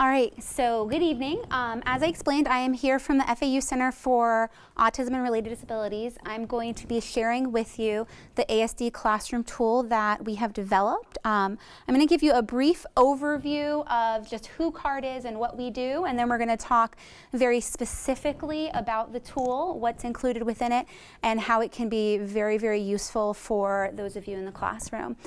All right, so good evening. As I explained, I am here from the FAU Center for Autism and Related Disabilities. I'm going to be sharing with you the ASD classroom tool that we have developed. I'm going to give you a brief overview of just who CARD is and what we do, and then we're going to talk very specifically about the tool, what's included within it, and how it can be very, very useful for those of you in the classroom.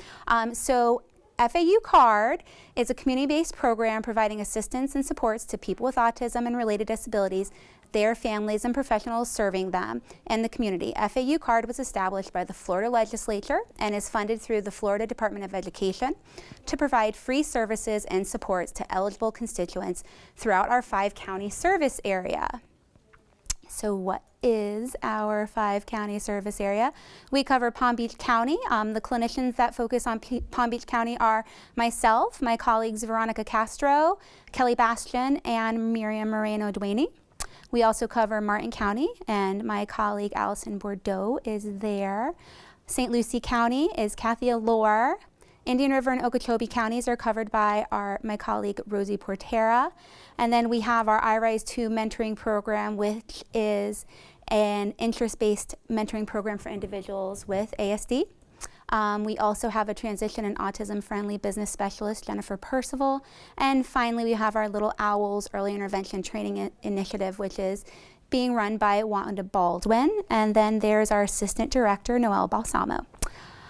So FAU CARD is a community-based program providing assistance and supports to people with autism and related disabilities, their families and professionals serving them, and the community. FAU CARD was established by the Florida Legislature and is funded through the Florida Department of Education to provide free services and supports to eligible constituents throughout our 5-county service area. So what is our 5-county service area? We cover Palm Beach County. The clinicians that focus on Palm Beach County are myself, my colleagues Veronica Castro, Kelly Bastian, and Miriam Moreno-Duaney. We also cover Martin County, and my colleague Allison Bordeaux is there. St. Lucie County is Kathy Allure. Indian River and Okeechobee counties are covered by my colleague Rosie Portera. And then we have our iRise 2 mentoring program, which is an interest-based mentoring program for individuals with ASD. We also have a transition and autism-friendly business specialist, Jennifer Percival. And finally, we have our Little Owls Early Intervention Training Initiative, which is being run by Wanda Baldwin. And then there's our assistant director, Noelle Balsamo.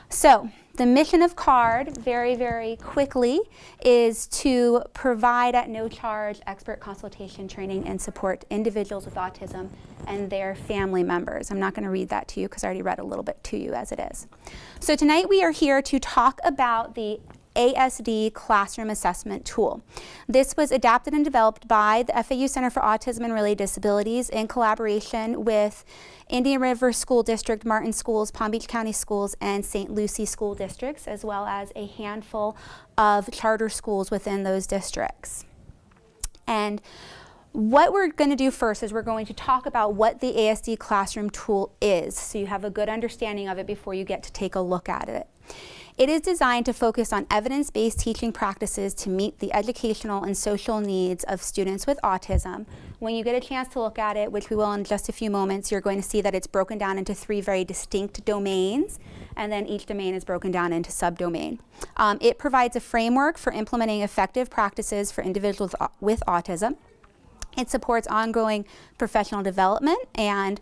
So the mission of CARD, very, very quickly, is to provide at no charge expert consultation training and support individuals with autism and their family members. I'm not going to read that to you because I already read a little bit to you as it is. So tonight we are here to talk about the ASD classroom assessment tool. This was adapted and developed by the FAU Center for Autism and Related Disabilities in collaboration with Indian River School District, Martin Schools, Palm Beach County Schools, and St. Lucie School Districts, as well as a handful of charter schools within those districts. And what we're going to do first is we're going to talk about what the ASD classroom tool is, so you have a good understanding of it before you get to take a look at it. It is designed to focus on evidence-based teaching practices to meet the educational and social needs of students with autism. When you get a chance to look at it, which we will in just a few moments, you're going to see that it's broken down into 3 very distinct domains, and then each domain is broken down into subdomain. It provides a framework for implementing effective practices for individuals with autism. It supports ongoing professional development and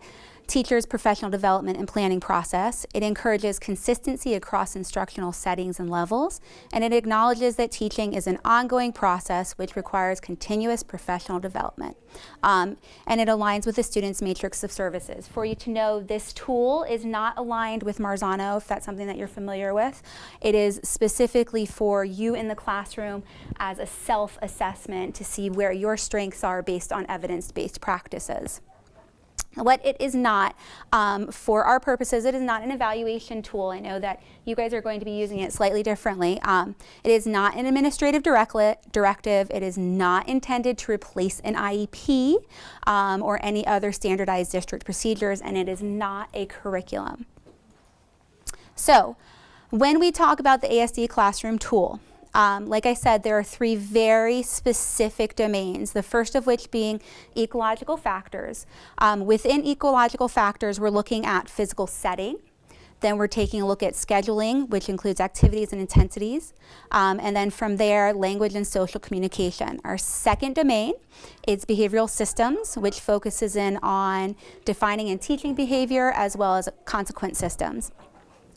teachers' professional development and planning process. It encourages consistency across instructional settings and levels, and it acknowledges that teaching is an ongoing process which requires continuous professional development. And it aligns with the student's matrix of services. For you to know, this tool is not aligned with Marzano, if that's something that you're familiar with. It is specifically for you in the classroom as a self-assessment to see where your strengths are based on evidence-based practices. What it is not, for our purposes, it is not an evaluation tool. I know that you guys are going to be using it slightly differently. It is not an administrative directive. It is not intended to replace an IEP or any other standardized district procedures, and it is not a curriculum. So, when we talk about the ASD classroom tool, like I said, there are 3 very specific domains, the first of which being ecological factors. Within ecological factors, we're looking at physical setting. Then we're taking a look at scheduling, which includes activities and intensities. And then from there, language and social communication. Our second domain is behavioral systems, which focuses in on defining and teaching behavior as well as consequence systems.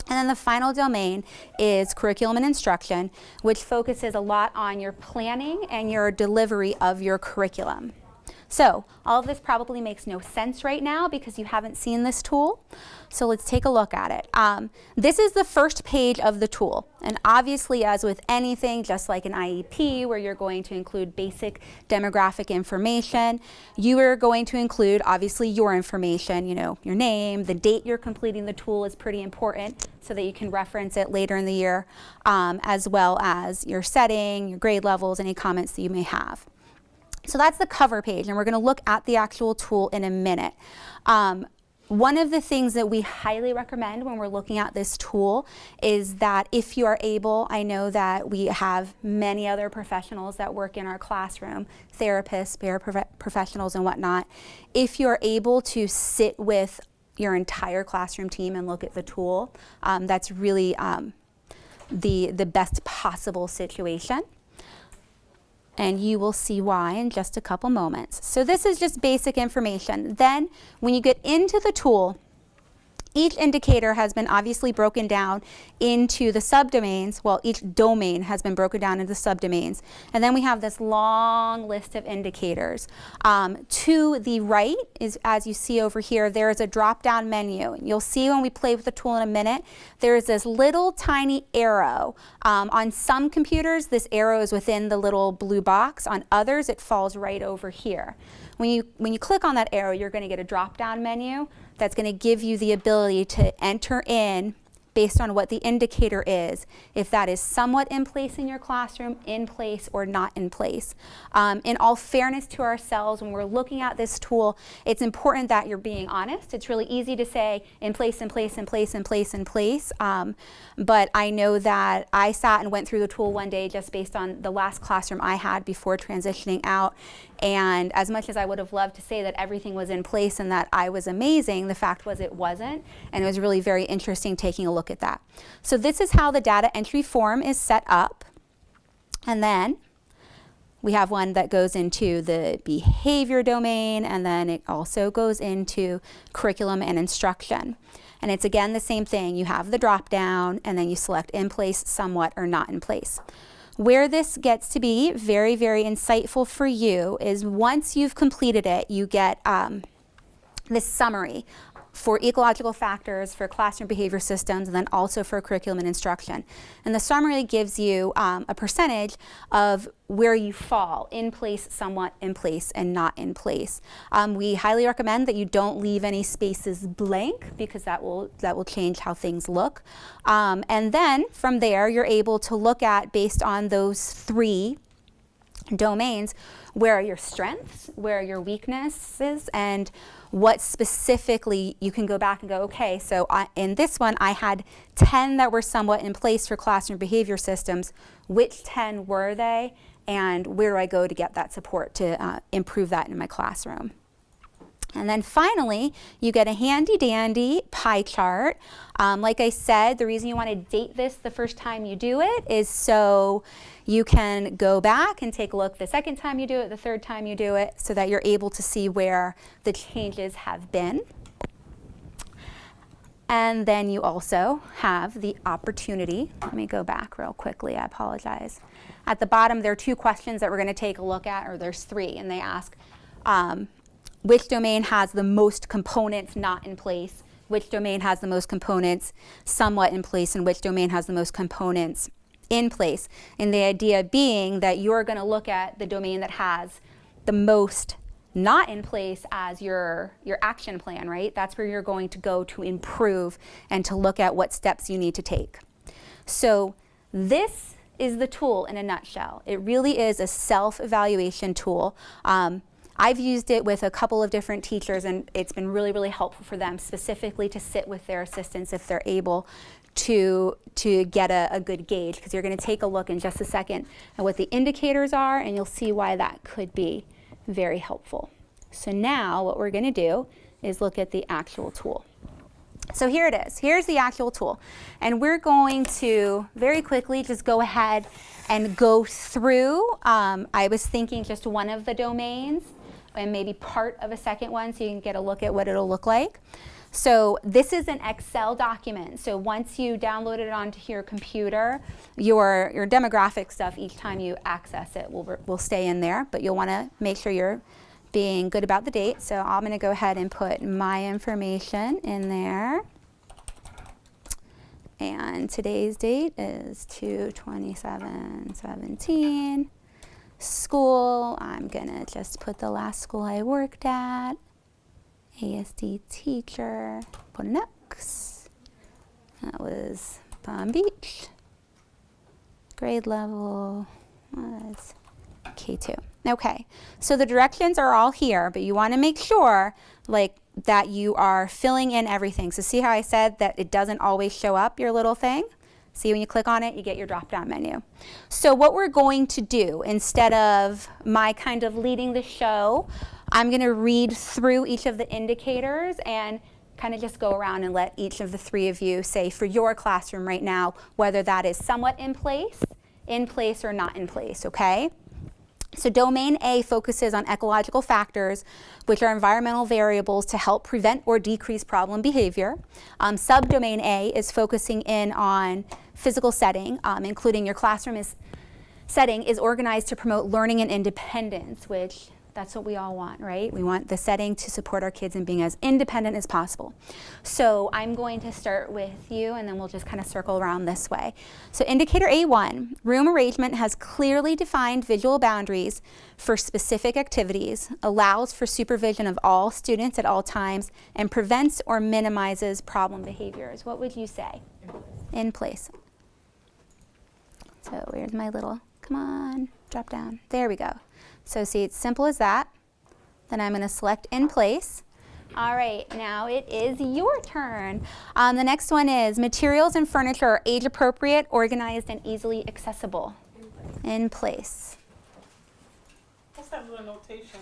And then the final domain is curriculum and instruction, which focuses a lot on your planning and your delivery of your curriculum. So all of this probably makes no sense right now because you haven't seen this tool. So let's take a look at it. This is the first page of the tool. And obviously, as with anything, just like an IEP, where you're going to include basic demographic information, you are going to include, obviously, your information, your name, the date you're completing the tool is pretty important so that you can reference it later in the year, as well as your setting, your grade levels, any comments that you may have. So that's the cover page, and we're going to look at the actual tool in a minute. One of the things that we highly recommend when we're looking at this tool is that if you are able, I know that we have many other professionals that work in our classroom, therapists, professionals and whatnot. If you're able to sit with your entire classroom team and look at the tool, that's really the best possible situation. And you will see why in just a couple moments. So this is just basic information. Then when you get into the tool, each indicator has been obviously broken down into the subdomains. Well, each domain has been broken down into subdomains. And then we have this long list of indicators. To the right is, as you see over here, there is a drop-down menu. You'll see when we play with the tool in a minute, there is this little tiny arrow. On some computers, this arrow is within the little blue box. On others, it falls right over here. When you click on that arrow, you're going to get a drop-down menu that's going to give you the ability to enter in based on what the indicator is, if that is somewhat in place in your classroom, in place, or not in place. In all fairness to ourselves, when we're looking at this tool, it's important that you're being honest. It's really easy to say in place, in place, in place, in place, in place. But I know that I sat and went through the tool one day just based on the last classroom I had before transitioning out. And as much as I would have loved to say that everything was in place and that I was amazing, the fact was it wasn't. And it was really very interesting taking a look at that. So this is how the data entry form is set up. And then we have one that goes into the behavior domain, and then it also goes into curriculum and instruction. And it's again the same thing. You have the drop down, and then you select in place, somewhat, or not in place. Where this gets to be very, very insightful for you is once you've completed it, you get this summary for ecological factors, for classroom behavior systems, and then also for curriculum and instruction. And the summary gives you a percentage of where you fall, in place, somewhat in place, and not in place. We highly recommend that you don't leave any spaces blank because that will change how things look. And then from there, you're able to look at, based on those three domains, where are your strengths, where are your weaknesses, and what specifically you can go back and go, okay, so in this one I had 10 that were somewhat in place for classroom behavior systems. Which 10 were they, and where do I go to get that support to improve that in my classroom? And then finally, you get a handy dandy pie chart. Like I said, the reason you want to date this the first time you do it is so you can go back and take a look the second time you do it, the third time you do it, so that you're able to see where the changes have been. And then you also have the opportunity. Let me go back real quickly, I apologize. At the bottom, there are two questions that we're going to take a look at, or there's three, and they ask, which domain has the most components not in place, which domain has the most components somewhat in place, and which domain has the most components in place. And the idea being that you're going to look at the domain that has the most not in place as your action plan, right? That's where you're going to go to improve and to look at what steps you need to take. So this is the tool in a nutshell. It really is a self-evaluation tool. I've used it with a couple of different teachers, and it's been really, really helpful for them specifically to sit with their assistants if they're able to get a good gauge, because you're going to take a look in just a second at what the indicators are, and you'll see why that could be very helpful. So now what we're going to do is look at the actual tool. So here it is. Here's the actual tool. And we're going to very quickly just go ahead and go through. I was thinking just one of the domains and maybe part of a second one so you can get a look at what it'll look like. So this is an Excel document. So once you download it onto your computer, your demographic stuff, each time you access it, will stay in there. But you'll want to make sure you're being good about the date. So I'm going to go ahead and put my information in there. And today's date is 2/27/17. School, I'm going to just put the last school I worked at. ASD teacher, put an X. That was Palm Beach. Grade level was K2. Okay, so the directions are all here, but you want to make sure, like that you are filling in everything. So see how I said that it doesn't always show up, your little thing? See, when you click on it, you get your drop-down menu. So what we're going to do, instead of my kind of leading the show, I'm going to read through each of the indicators and kind of just go around and let each of the three of you say for your classroom right now whether that is somewhat in place, or not in place, okay? So domain A focuses on ecological factors, which are environmental variables to help prevent or decrease problem behavior. Subdomain A is focusing in on physical setting, including your classroom setting is organized to promote learning and independence, which that's what we all want, right? We want the setting to support our kids in being as independent as possible. So I'm going to start with you, and then we'll just kind of circle around this way. So indicator A1, room arrangement has clearly defined visual boundaries for specific activities, allows for supervision of all students at all times, and prevents or minimizes problem behaviors. What would you say? In place. So where's my little, come on, drop down. There we go. So see, it's simple as that. Then I'm going to select in place. All right, now it is your turn. The next one is materials and furniture are age appropriate, organized, and easily accessible. In place. What's that little notation?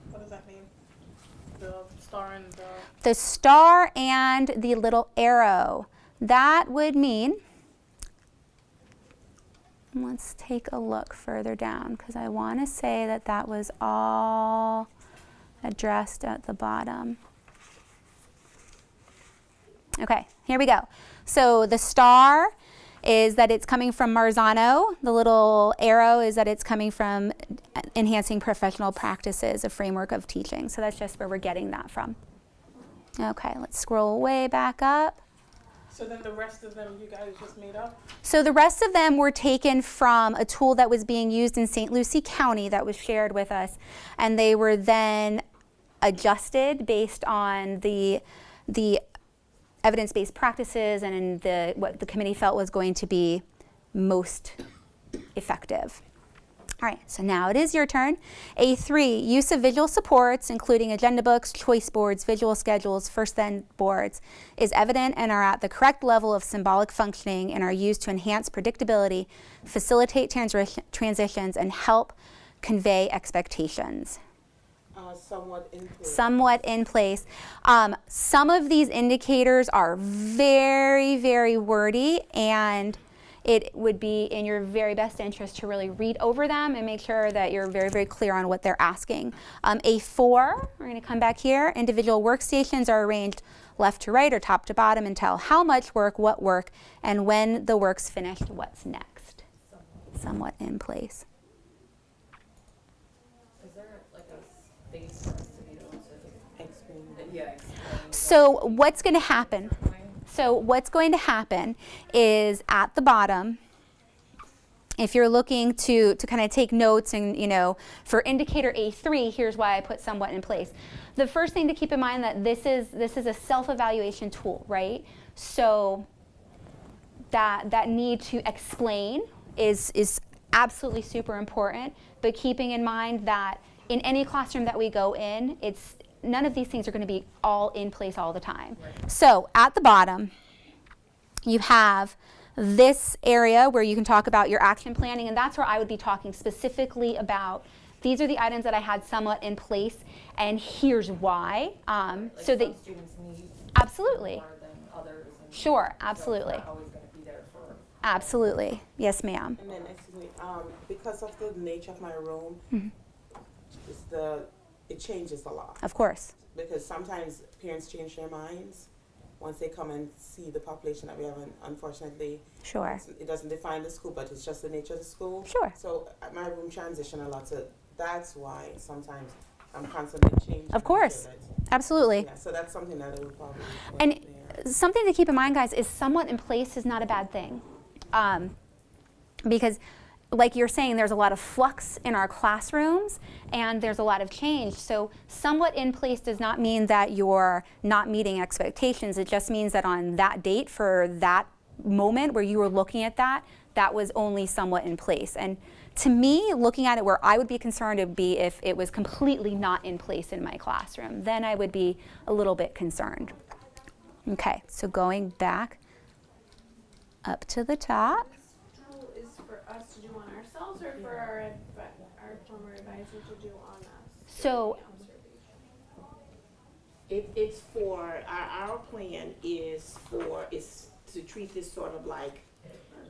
What does that mean? The star and The star and the little arrow. That would mean, let's take a look further down because I want to say that that was all addressed at the bottom. Okay, here we go. So the star is that it's coming from Marzano. The little arrow is that it's coming from enhancing professional practices, a framework of teaching. So that's just where we're getting that from. Okay, let's scroll way back up. So then the rest of them you guys just made up? So the rest of them were taken from a tool that was being used in St. Lucie County that was shared with us, and they were then adjusted based on the evidence-based practices and what the committee felt was going to be most effective. All right, so now it is your turn. A3, use of visual supports, including agenda books, choice boards, visual schedules, first then boards, is evident and are at the correct level of symbolic functioning and are used to enhance predictability, facilitate transitions, and help convey expectations. Somewhat in place. Somewhat in place. Some of these indicators are very, very wordy, and it would be in your very best interest to really read over them and make sure that you're very, very clear on what they're asking. A4, we're going to come back here. Individual workstations are arranged left to right or top to bottom and tell how much work, what work, and when the work's finished, what's next. Somewhat in place. Is there like a space for us to be able to explain? Yeah. So what's going to happen? So what's going to happen is at the bottom, if you're looking to kind of take notes and, you know, for indicator A3, here's why I put somewhat in place. The first thing to keep in mind that this is a self-evaluation tool, right? So that need to explain is absolutely super important, but keeping in mind that in any classroom that we go in, none of these things are going to be all in place all the time. Right. So at the bottom, you have this area where you can talk about your action planning, and that's where I would be talking specifically about these are the items that I had somewhat in place, and here's why. So that students need absolutely more than others. And sure, absolutely. So it's not always going to be there for absolutely. Yes, ma'am. And then, excuse me, because of the nature of my room, it changes a lot. Of course. Because sometimes parents change their minds once they come and see the population that we have, and unfortunately, Sure. it doesn't define the school, but it's just the nature of the school. Sure. So my room transition a lot, so that's why sometimes I'm constantly changing. Of course. Absolutely. Yeah, so that's something that I would probably. And something to keep in mind, guys, is somewhat in place is not a bad thing. Because like you're saying, there's a lot of flux in our classrooms and there's a lot of change. So somewhat in place does not mean that you're not meeting expectations. It just means that on that date for that moment where you were looking at that was only somewhat in place. And To me, looking at it, where I would be concerned would be if it was completely not in place in my classroom. Then I would be a little bit concerned. Okay, so going back up to the top. This tool is for us to do on ourselves or for our former advisor to do on us? So It's for, our plan is to treat this sort of like,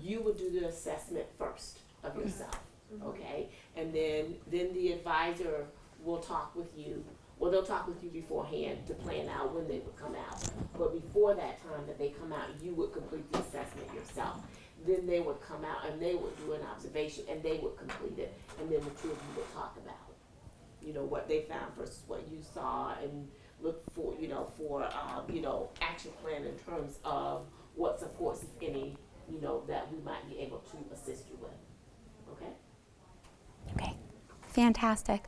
you would do the assessment first of yourself, okay? And then the advisor will talk with you, well, they'll talk with you beforehand to plan out when they would come out. But before that time that they come out, you would complete the assessment yourself. Then they would come out and they would do an observation and they would complete it. And then the two of you would talk about, you know, what they found versus what you saw, and look for, action plan in terms of what supports, if any, that we might be able to assist you with. Okay? Okay, fantastic.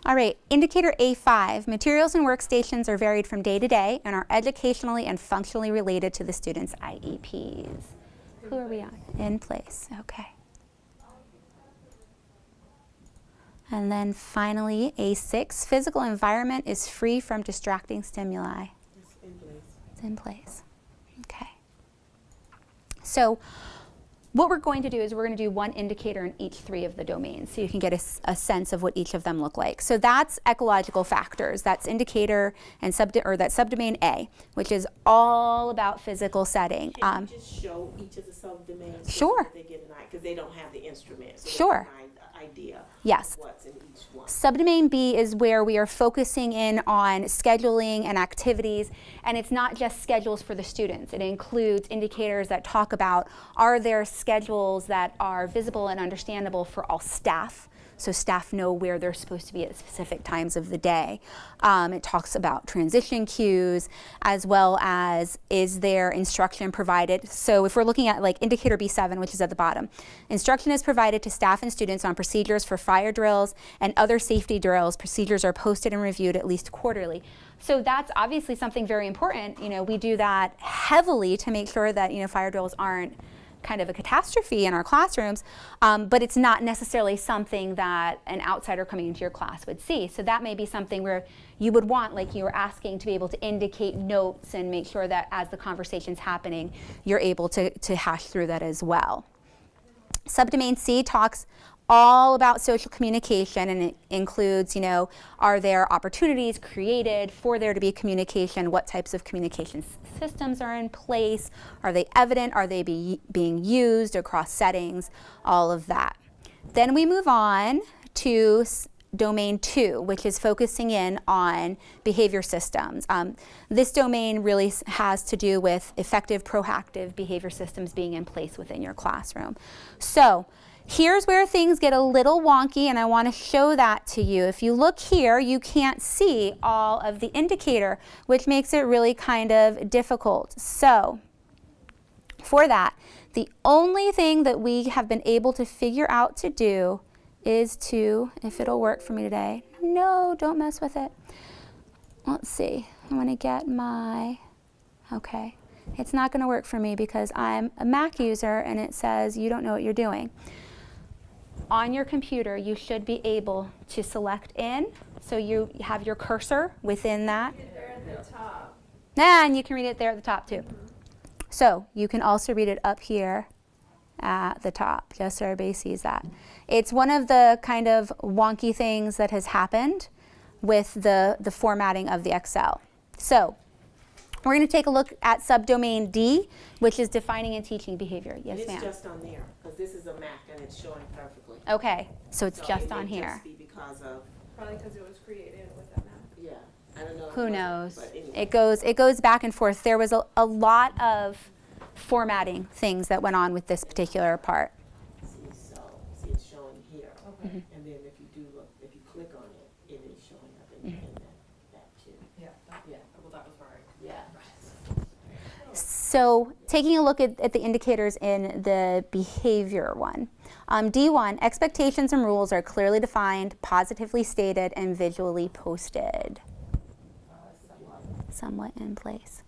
All right, indicator A5, materials and workstations are varied from day to day and are educationally and functionally related to the students' IEPs. Who are we on? In place, okay. And then finally, A6, physical environment is free from distracting stimuli. It's in place. It's in place, okay. So what we're going to do is we're going to do one indicator in each three of the domains so you can get a sense of what each of them look like. So that's ecological factors. That's indicator and that's subdomain A, which is all about physical setting. Can you just show each of the subdomains? Sure. So that they get an idea, because they don't have the instrument. So Sure. they get an idea Yes. of what's in each one. Subdomain B is where we are focusing in on scheduling and activities, and it's not just schedules for the students. It includes indicators that talk about, are there schedules that are visible and understandable for all staff, so staff know where they're supposed to be at specific times of the day. It talks about transition cues, as well as is there instruction provided. So if we're looking at like indicator B7, which is at the bottom, instruction is provided to staff and students on procedures for fire drills and other safety drills. Procedures are posted and reviewed at least quarterly. So that's obviously something very important. We do that heavily to make sure that fire drills aren't kind of a catastrophe in our classrooms, but it's not necessarily something that an outsider coming into your class would see. So that may be something where you would want, like you were asking, to be able to indicate notes and make sure that as the conversation's happening, you're able to hash through that as well. Subdomain C talks all about social communication, and it includes, are there opportunities created for there to be communication? What types of communication systems are in place? Are they evident? Are they being used across settings? All of that. Then we move on to domain 2, which is focusing in on behavior systems. This domain really has to do with effective, proactive behavior systems being in place within your classroom. So here's where things get a little wonky, and I want to show that to you. If you look here, you can't see all of the indicator, which makes it really kind of difficult. So for that, the only thing that we have been able to figure out to do is to, if it'll work for me today, no, don't mess with it. Let's see, I want to get my, okay. It's not going to work for me because I'm a Mac user and it says you don't know what you're doing. On your computer, you should be able to select in, so you have your cursor within that. There at the top. And you can read it there at the top too. So you can also read it up here at the top, just so everybody sees that. It's one of the kind of wonky things that has happened with the formatting of the Excel. So we're going to take a look at subdomain D, which is defining and teaching behavior. Yes, And ma'am. it's just on there, because this is a Mac and it's showing perfectly. Okay, so it's So just it on may here. just be because of, Probably because it was created with that map. yeah, I don't know. Who knows? But anyway. It goes back and forth. There was a lot of formatting things that went on with this particular part. See, it's showing here. Okay. And then if you click on it, it is showing up in that too. Yeah, well, that was right. Yeah. So taking a look at the indicators in the behavior one. D1, expectations and rules are clearly defined, positively stated, and visually posted. Somewhat in place.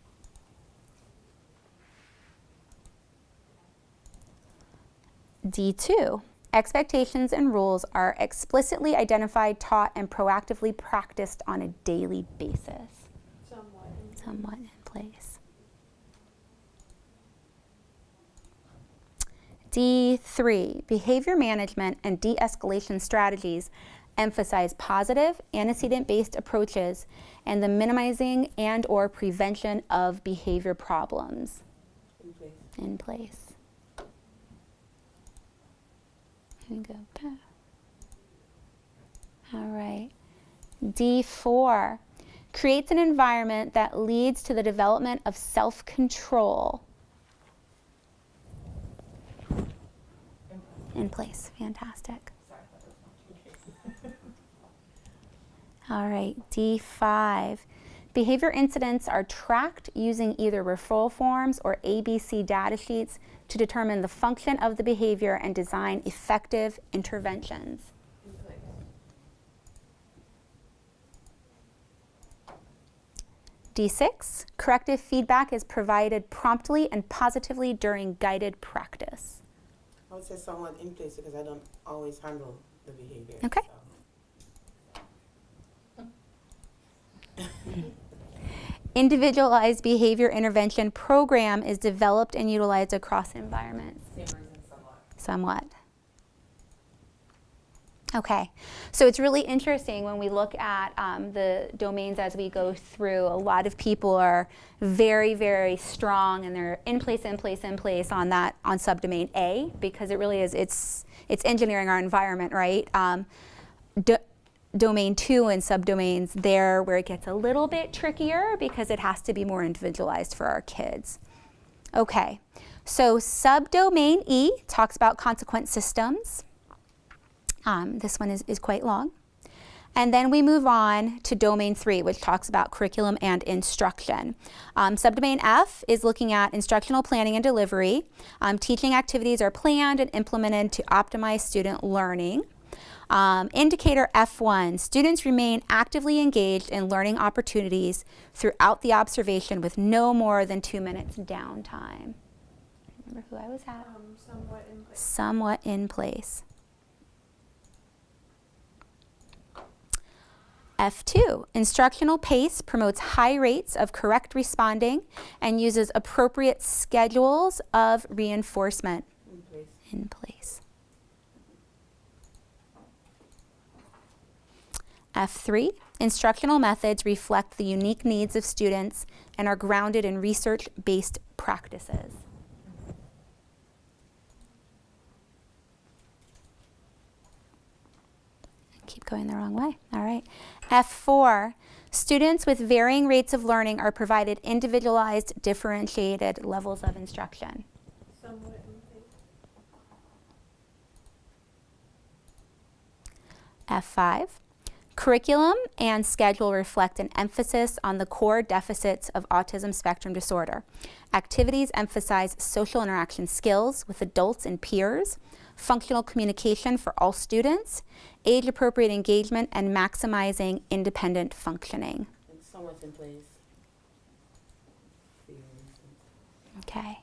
D2, Expectations and rules are explicitly identified, taught, and proactively practiced on a daily basis. Somewhat in place. D3, behavior management and de-escalation strategies emphasize positive, antecedent-based approaches and the minimizing and or prevention of behavior problems. In place. Here we go. All right. D4, creates an environment that leads to the development of self-control. In place. Fantastic. All right, D5. Behavior incidents are tracked using either referral forms or ABC data sheets to determine the function of the behavior and design effective interventions. D6. Corrective feedback is provided promptly and positively during guided practice. I would say somewhat in place because I don't always handle the behavior. Okay. So. Individualized behavior intervention program is developed and utilized across environments. Somewhat. Okay, so it's really interesting when we look at the domains as we go through. A lot of people are very, very strong, and they're in place on that, on subdomain A, because it really is, it's engineering our environment, right? Domain 2 and subdomains there where it gets a little bit trickier because it has to be more individualized for our kids. Okay, so subdomain E talks about consequent systems. This one is quite long. And then we move on to domain 3, which talks about curriculum and instruction. Subdomain F is looking at instructional planning and delivery. Teaching activities are planned and implemented to optimize student learning. Indicator F1, students remain actively engaged in learning opportunities throughout the observation with no more than 2 minutes downtime. Remember who I was at? Somewhat in place. Somewhat in place. F2, instructional pace promotes high rates of correct responding and uses appropriate schedules of reinforcement. In place. F3, instructional methods reflect the unique needs of students and are grounded in research-based practices. Keep going the wrong way. All right. F4, students with varying rates of learning are provided individualized, differentiated levels of instruction. Somewhat in place. F5, curriculum and schedule reflect an emphasis on the core deficits of autism spectrum disorder. Activities emphasize social interaction skills with adults and peers, functional communication for all students, age-appropriate engagement, and maximizing independent functioning. And somewhat in place. Okay.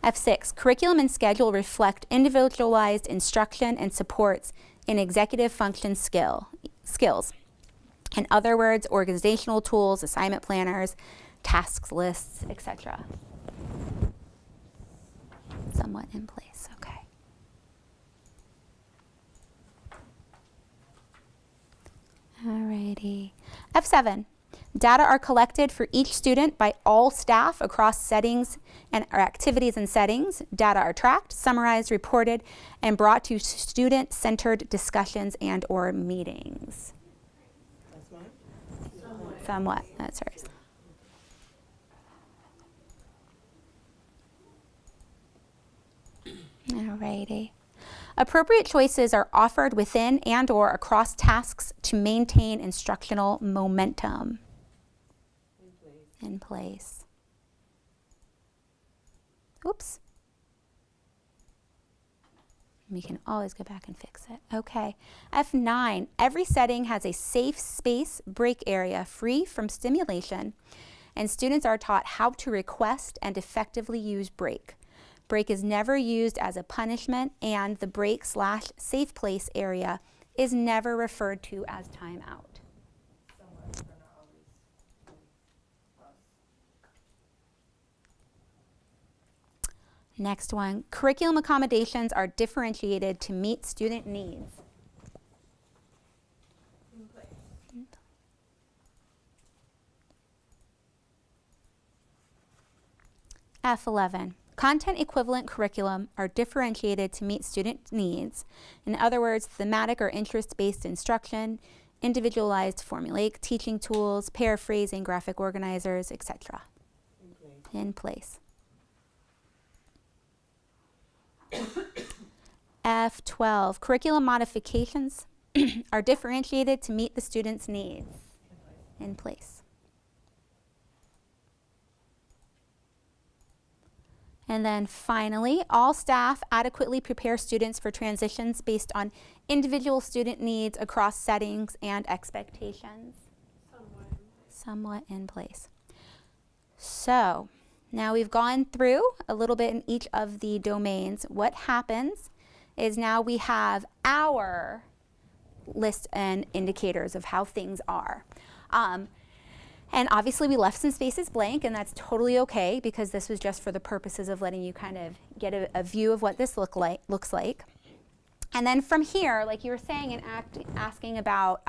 F6, curriculum and schedule reflect individualized instruction and supports in executive function skills. In other words, organizational tools, assignment planners, tasks lists, etc. Somewhat in place, okay. Alrighty. F7, data are collected for each student by all staff across settings and activities and settings. Data are tracked, summarized, reported, and brought to student-centered discussions and or meetings. That's mine. Somewhat, that's hers. Alrighty. Appropriate choices are offered within and or across tasks to maintain instructional momentum. In place. Oops. We can always go back and fix it. Okay. F9, every setting has a safe space break area free from stimulation, and students are taught how to request and effectively use break. Break is never used as a punishment, and the break/safe place area is never referred to as timeout. Next one, curriculum accommodations are differentiated to meet student needs. In place. F11, content equivalent curriculum are differentiated to meet student needs. In other words, thematic or interest-based instruction, individualized formulaic teaching tools, paraphrasing, graphic organizers, etc. In place. F12, curriculum modifications are differentiated to meet the student's needs. In place. And then finally, all staff adequately prepare students for transitions based on individual student needs across settings and expectations. Somewhat in place. So, now we've gone through a little bit in each of the domains. What happens is now we have our list and indicators of how things are. And obviously we left some spaces blank, and that's totally okay because this was just for the purposes of letting you kind of get a view of what this looks like. And then from here, like you were saying and asking about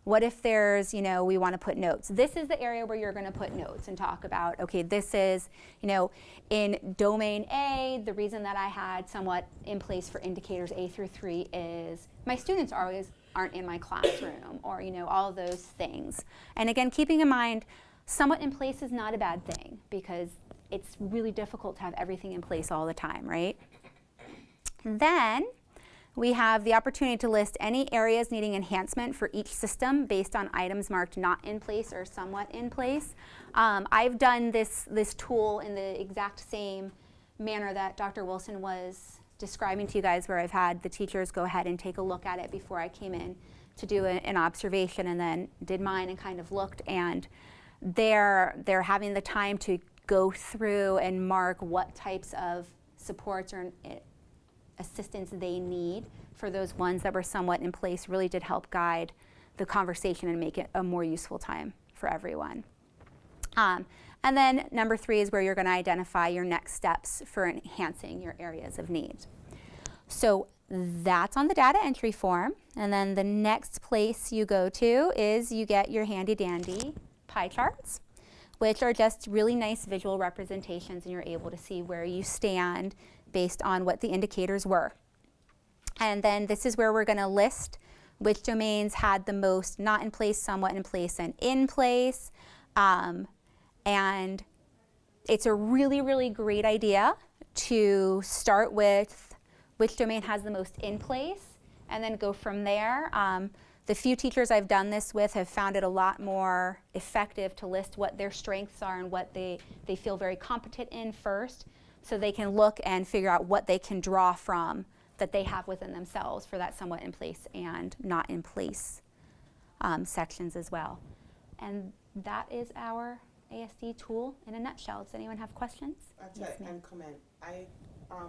what if there's, we want to put notes. This is the area where you're going to put notes and talk about, okay, this is, in domain A, the reason that I had somewhat in place for indicators A through 3 is my students aren't in my classroom, or, all of those things. And again, keeping in mind, somewhat in place is not a bad thing because it's really difficult to have everything in place all the time, right? Then we have the opportunity to list any areas needing enhancement for each system based on items marked not in place or somewhat in place. I've done this tool in the exact same manner that Dr. Wilson was describing to you guys, where I've had the teachers go ahead and take a look at it before I came in to do an observation, and then did mine and kind of looked, and they're having the time to go through and mark what types of supports or assistance they need for those ones that were somewhat in place. Really did help guide the conversation and make it a more useful time for everyone. And then number 3 is where you're going to identify your next steps for enhancing your areas of need. So that's on the data entry form. And then the next place you go to is you get your handy dandy pie charts, which are just really nice visual representations, and you're able to see where you stand based on what the indicators were. And then this is where we're going to list which domains had the most not in place, somewhat in place, and in place. And it's a really, really great idea to start with which domain has the most in place and then go from there. The few teachers I've done this with have found it a lot more effective to list what their strengths are and what they feel very competent in first, so they can look and figure out what they can draw from that they have within themselves for that somewhat in place and not in place sections as well. And that is our ASD tool in a nutshell. Does anyone have questions? Actually, Yes, ma'am. and comment.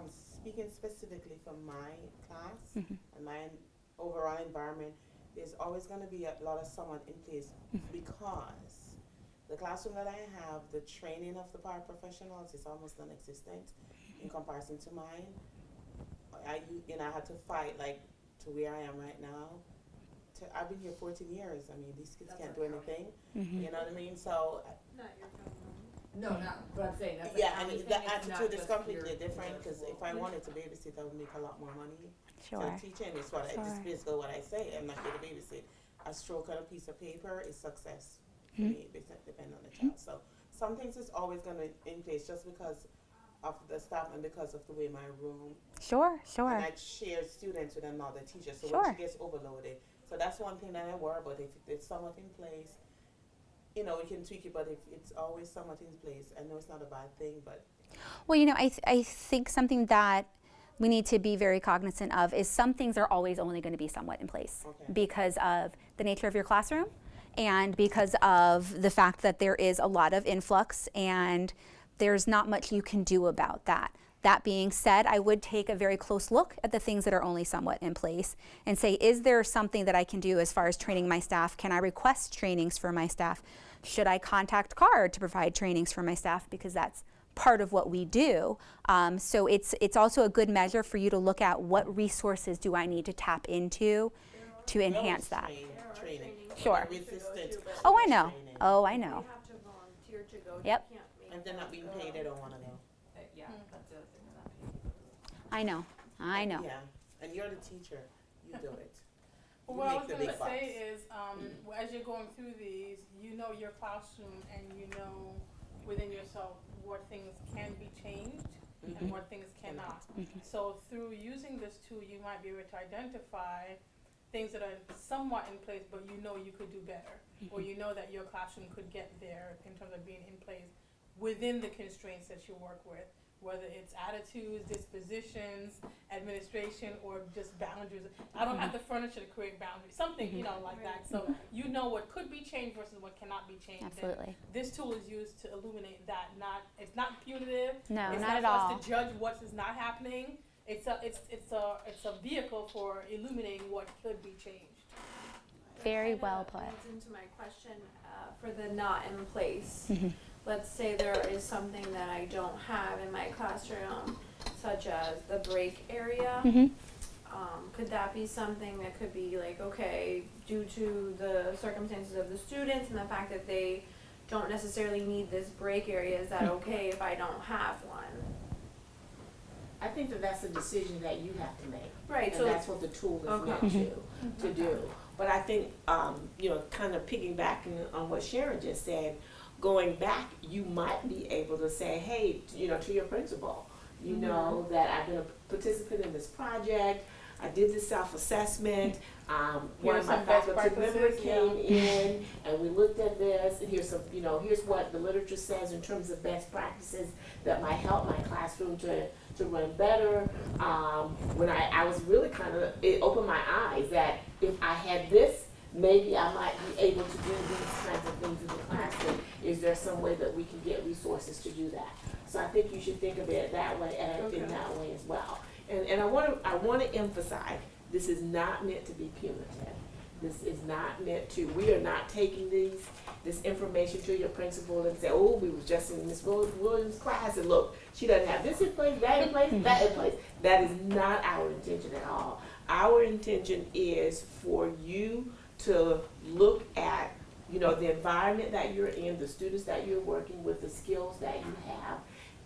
Speaking specifically for my class and my overall environment, there's always going to be a lot of someone in place because the classroom that I have, the training of the paraprofessionals is almost non-existent in comparison to mine. I had to fight to where I am right now. I've been here 14 years. I mean, these kids can't do anything. You know what I mean? So. Not your phone. No, not, but I'm saying that's. Yeah, and the attitude is completely different because if I wanted to babysit, I would make a lot more money. Sure. So teaching is what Sure. it's basically what I say. I'm not here to babysit. A stroke on a piece of paper is success for me, depending on the child. So some things is always going to in place just because of the staff and because of the way my room. Sure. And I share students with another teacher, so Sure. when she gets overloaded. So that's one thing that I worry about. If it's somewhat in place, we can tweak it, but if it's always somewhat in place, I know it's not a bad thing, but. Well, I think something that we need to be very cognizant of is some things are always only going to be somewhat in place because of the nature of your classroom and because of the fact that there is a lot of influx and there's not much you can do about that. That being said, I would take a very close look at the things that are only somewhat in place and say, is there something that I can do as far as training my staff? Can I request trainings for my staff? Should I contact CARD to provide trainings for my staff? Because that's part of what we do. So it's also a good measure for you to look at what resources do I need to tap into to enhance that. Training. Sure. Resistance. Oh, I know. Training. Oh, I You know. have to volunteer to go. Yep. You can't make If they're not being paid, they don't wanna go. Yeah, that's the other thing, they're not paid. I know. I know. Yeah, and you're the teacher, you do it. Well, You what I make was the gonna big bucks. say is, as you're going through these, you know your classroom and you know within yourself what things can be changed and what things cannot. So through using this tool, you might be able to identify things that are somewhat in place, but you know you could do better, or you know that your classroom could get there in terms of being in place within the constraints that you work with, whether it's attitudes, dispositions, administration, or just boundaries. I don't have the furniture to create boundaries, something, you know, like that. So you know what could be changed versus what cannot be changed. And Absolutely. this tool is used to illuminate that. It's not punitive. No, It's not at for all. us to judge what is not happening. It's a vehicle for illuminating what could be changed. Very Kinda well put. leads into my question for the not in place. Mm-hmm. Let's say there is something that I don't have in my classroom, such as the break area. Mm-hmm. Could that be something that could be like, okay, due to the circumstances of the students and the fact that they don't necessarily need this break area, is that okay if I don't have one? I think that that's a decision that you have to make. Right, And so that's what the tool is Okay. meant to do. But I think, kind of piggybacking on what Sharon just said, going back, you might be able to say, hey, to your principal, you know that I've been a participant in this project, I did this self-assessment, one of my some best faculty members practices, came in, and we looked at this, and here's what the literature says in terms of best practices that might help my classroom to run better. When I was really it opened my eyes that if I had this, maybe I might be able to do these kinds of things in the classroom. Is there some way that we can get resources to do that? So I think you should think of it that way, in that way as well. And I want to emphasize, this is not meant to be punitive. This is not meant to, we are not taking this information to your principal and say, oh, we were just in Miss Williams' class and look, she doesn't have this in place, that in place, that in place. That is not our intention at all. Our intention is for you to look at, the environment that you're in, the students that you're working with, the skills that you have,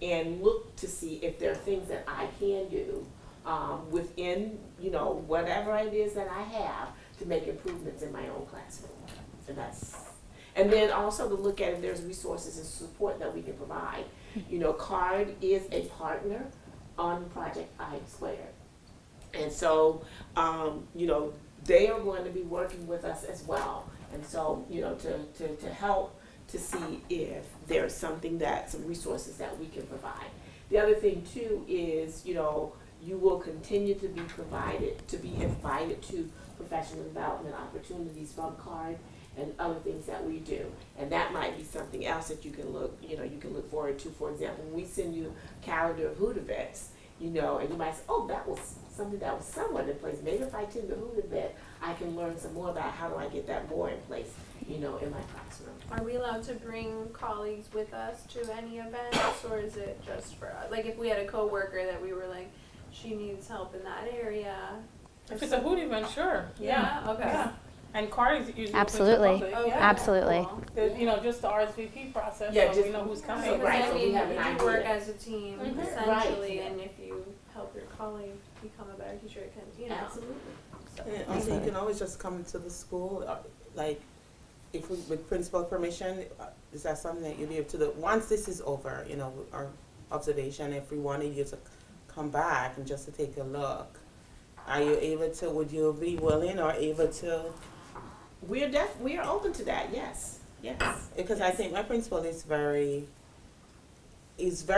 and look to see if there are things that I can do within, whatever it is that I have to make improvements in my own classroom. And then also to look at if there's resources and support that we can provide. CARD is a partner on Project I Squared. And so, they are going to be working with us as well. And so, to help to see if there's some resources that we can provide. The other thing too is, you will continue to be invited to professional development opportunities from CARD and other things that we do. And that might be something else that you can look forward to. For example, when we send you a calendar of hoot events, and you might say, oh, that was something that was somewhat in place. Maybe if I attend the hoot event, I can learn some more about how do I get that more in place, in my classroom. Are we allowed to bring colleagues with us to any events, or is it just for us? Like if we had a coworker that we were like, she needs help in that area. If it's a hoot event, sure. Yeah. Okay. Yeah. And CARD is usually Absolutely. open to the public. Okay. Yeah. Absolutely. Cool. There's, just the RSVP process, Yeah, so just- we know who's coming. Because Right, I so we mean, have an you work idea. as a team essentially, Right. and if you help your colleague become a better teacher, it can, Absolutely. So. And also, you can always just come to the school, with principal permission, is that something that you'll be able to do? Once this is over, our observation, if we wanted you to come back and just to take a look, would you be willing or able to? We are open to that, yes. Because I think my principal is very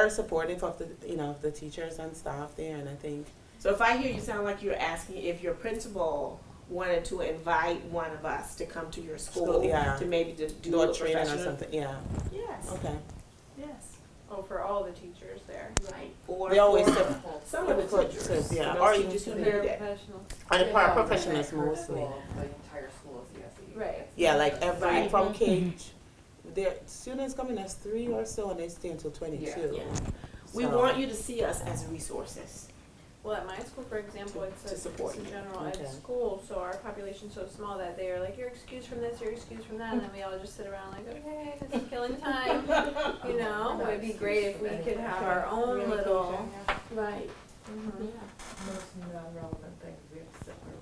supportive of the teachers and staff there, and I think. So if I hear you sound like you're asking if your principal wanted to invite one of us to come to your school Yeah. to maybe do Do a a training or professional. something, yeah, Yes, okay. yes. Oh, for all the teachers there. Right. Or They always for say, some of the for- teachers, yeah, for or those even teachers who to need the- that. Paraprofessionals. and the Yeah, paraprofessionals her mostly. school, the entire school is CSE. Right. Yeah, like every, Right. from K, their students come in as 3 or so and they stay until 22. Yeah. We So- want you to see us as resources. Well, at my school, for example, To- it's to a support you. general ed Okay. school, so our population's so small that they are like, you're excused from this, you're excused from that, and then we all just sit around like, okay, this is killing time. You know, it'd be great if we could have our own Really little. cool, yeah. Right. Mhm. Most non-relevant things we have to sit there.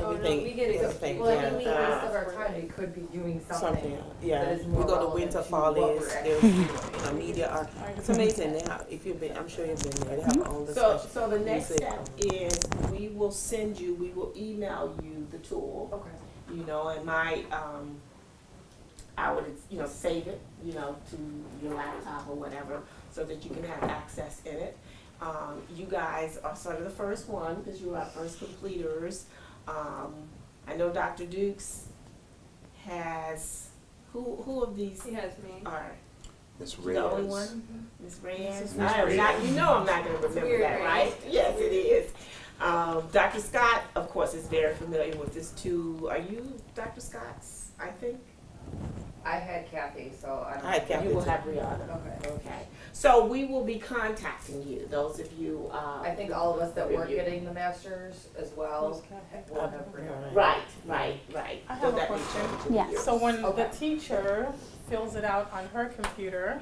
Oh, no, Everything, we get it. everything, Well, I yeah. mean, we, most of our time, we could be doing something Yeah, that is we more go to relevant winter, to fall what is, we're there's, actually you doing. know, media art. It's amazing, they have, if you've been, I'm sure you've been there, they have all the So, special. so the next music. step is we will send you, we will email you the tool, Okay. you know, and I would, you know, save it, you know, to your laptop or whatever, so that you can have access in it. You guys are sort of the first one, because you are our first completers. I know Dr. Dukes has, who of these He has me. are Miss the only Reyes. one? Miss Reyes? Mrs. I am not, you know I'm not gonna remember weird, that, right? right? Yes, it is. Dr. Scott, of course, is very familiar with this too. Are you Dr. Scott's, I think? I had Kathy, so I don't. I had Kathy You will too. have Rihanna. Okay. Okay. So we will be contacting you, those of you, I think all of us that weren't review. getting the masters as well will have Brianna. Right. I So have a that may question. change in Yes. years. So when the Okay. teacher fills it out on her computer,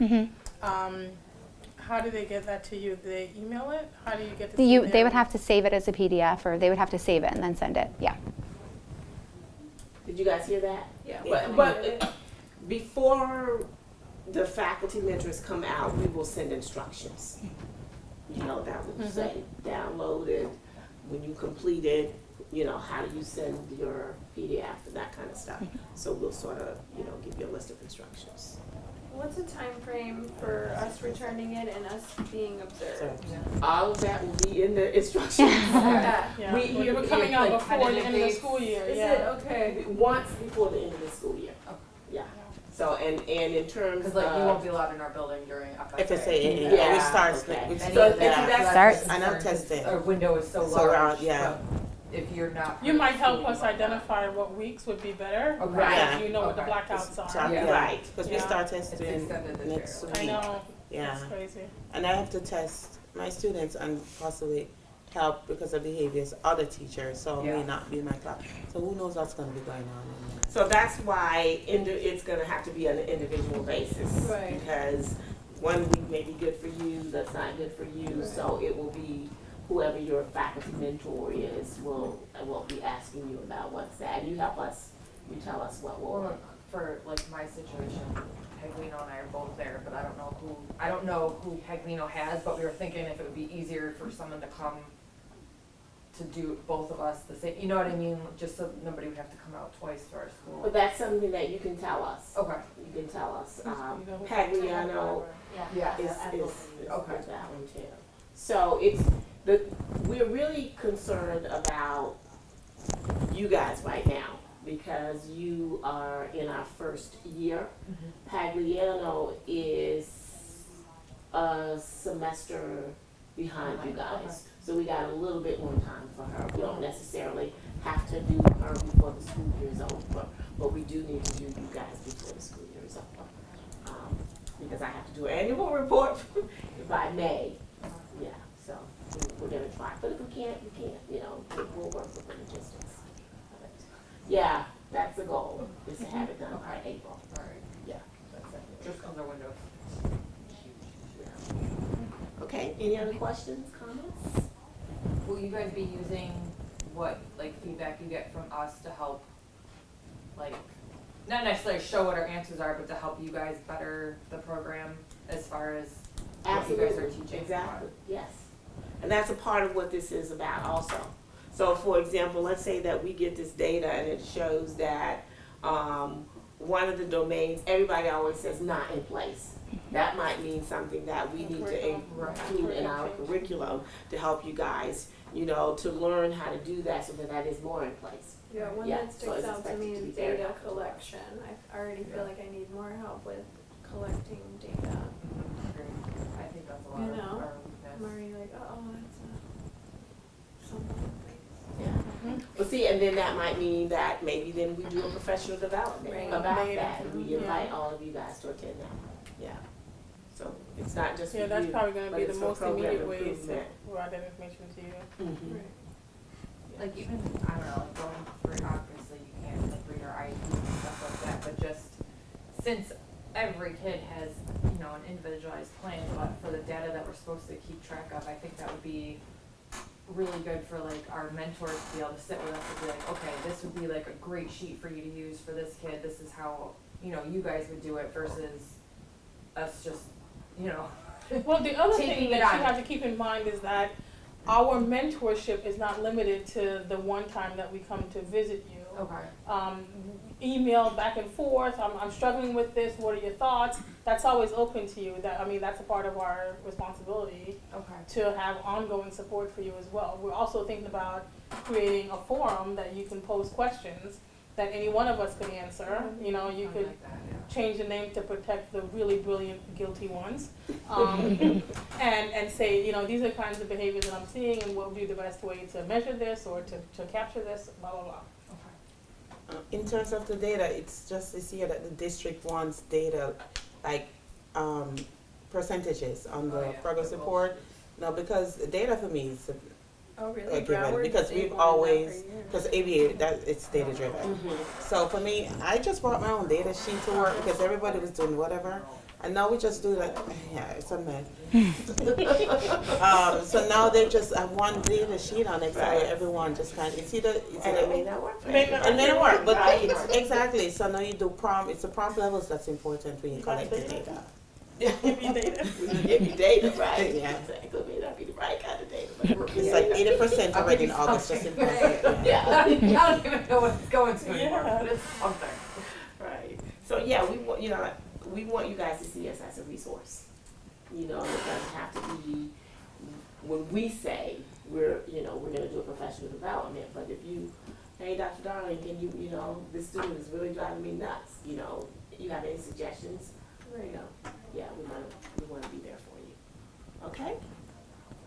how do they get that to you? Do they email it? How do you get to see They their- would have to save it as a PDF, or they would have to save it and then send it. Yeah. Did you guys hear that? Yeah. But before the faculty mentors come out, we will send instructions. You know, that will say download it, when you complete it, you know, how do you send your PDF and that kind of stuff. So we'll sort of, you know, give you a list of instructions. What's the time frame for us returning it and us being observed? All of that will be in the instructions. Yeah. Yeah, We- we're we- coming like, out before the tentative end of the dates? school year, Is yeah. it okay? Once before the end of the school year. Yeah. So, and in terms Cause like you of- won't be allowed in our building during FFA. FSA, Yeah, which starts, okay. which Any starts, of that's- that, yeah. so Starts. the And I'm concern, 'cause testing. our window is so So large, around, yeah. but if you're not. You part might of the school, help you us won't know. identify what weeks would be better, Okay. Right. because you know what the Okay. blackouts Start- are. Yeah. Right. Because we Yeah. start It's testing extended this next year. I week. know, Yeah, that's crazy. and I have to test my students and possibly help because of behaviors, other teachers, so it may Yeah. not be in my class. So who knows what's gonna be going on in there. So that's why it's gonna have to be on an individual basis. Right. Because one week may be good for you, that's not good for you, so it will be whoever your faculty mentor is will be asking you about what's that. You help us, you tell us what will Well, work. for like my situation, Paglino and I are both there, but I don't know who Paglino has, but we were thinking if it would be easier for someone to come to do both of us the same, you know what I mean? Just so nobody would have to come out twice to our school. But that's something that you can tell us. Okay, You can tell us. You know who- Pagliano yeah. is Okay. that one too. So we're really concerned about you guys right now because you are in our first year. Pagliano is a semester behind you guys. So we got a little bit more time for her. We don't necessarily have to do her before the school year is over, but we do need to do you guys before the school year is over. Because I have to do an annual report by May. Yeah, so we're gonna try, but if we can't, we can't, you know, we'll work with the logistics. But, yeah, that's the goal, is to have it done by April. Alright, Yeah, that's it. just cause our window. Okay, any other questions, comments? Will you guys be using what, like, feedback you get from us to help, like, not necessarily show what our answers are, but to help you guys better the program as far as what you guys are Absolutely, teaching? exactly, yes. And that's a part of what this is about also. So for example, let's say that we get this data and it shows that, one of the domains, everybody always says not in place. That might mean something that we need to include in our curriculum to help you guys, you know, to learn how to do that so that is more in place. Yeah, one Yeah, that so sticks it's out to expected me to is be very data helpful. collection. I already feel like I need more help with collecting data. agree. I think that's a lot You of know, our weakness. I'm already like, oh, that's something. Well, see, and then that might mean that maybe then we do a professional development Right. about Later. that, and we Yeah. invite all of you guys to attend that. Yeah. So it's not just for Yeah, that's you, probably gonna but be the it's for most program immediate way to improvement. provide that information to you. Mhm. Right. Like even, I don't know, like going through, obviously you can't like read our IEPs and stuff like that, but just since every kid has, you know, an individualized plan, but for the data that we're supposed to keep track of, I think that would be really good for like our mentors to be able to sit with us and be like, okay, this would be like a great sheet for you to use for this kid, this is how, you know, you guys would do it versus us just, you know. Well, the other Taking thing it that you on. have to keep in mind is that our mentorship is not limited to the one time that we come to visit you. Okay. Email back and forth, I'm struggling with this, what are your thoughts? That's always open to you. That, I mean, that's a part of our responsibility Okay. to have ongoing support for you as well. We're also thinking about creating a forum that you can pose questions that any one of us could answer. You know, you I could like that, yeah. change the name to protect the really brilliant guilty ones. And say, you know, these are the kinds of behaviors that I'm seeing and what would be the best way to measure this or to capture this, blah, blah, blah. In terms of the data, it's just this year that the district wants data, like, percentages on the progress report. No, because the data for me is Oh, really? a given, Broward? because They've we've wanted that always, for years. because ABA, that, it's data driven. So for me, I just brought my own data sheet to work because everybody was doing whatever. And now we just do like, yeah, it's a mess. So now they just have one data sheet on Excel where everyone just kind of, it's either, And it may not work for May not- everybody. it may not work, but Right. it's, exactly, so now you do prompt, it's the prompt levels that's important when you collect the data. Give you data. We can give you data, right? Yeah. Exactly. It may not be the right kind of data, but we're It's like 80% I'll already give in you August, just in something. Yeah. I don't even know what it's going to anymore, Yeah. but it's something. Right. So yeah, we want, you know, we want you guys to see us as a resource. You know, it doesn't have to be when we say we're, you know, we're gonna do a professional development, but if you, hey, Dr. Darling, can you, you know, this student is really driving me nuts, you know, you have any suggestions? You know, yeah, we wanna be there for you. Okay?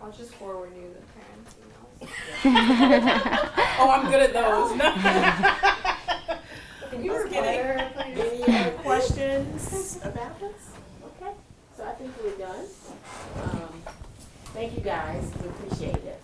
I'll just forward you the parents' emails. Oh, I'm good at those. You were Better, please. Any other questions about this? Okay, so I think we're done. Thank you guys, we appreciate it.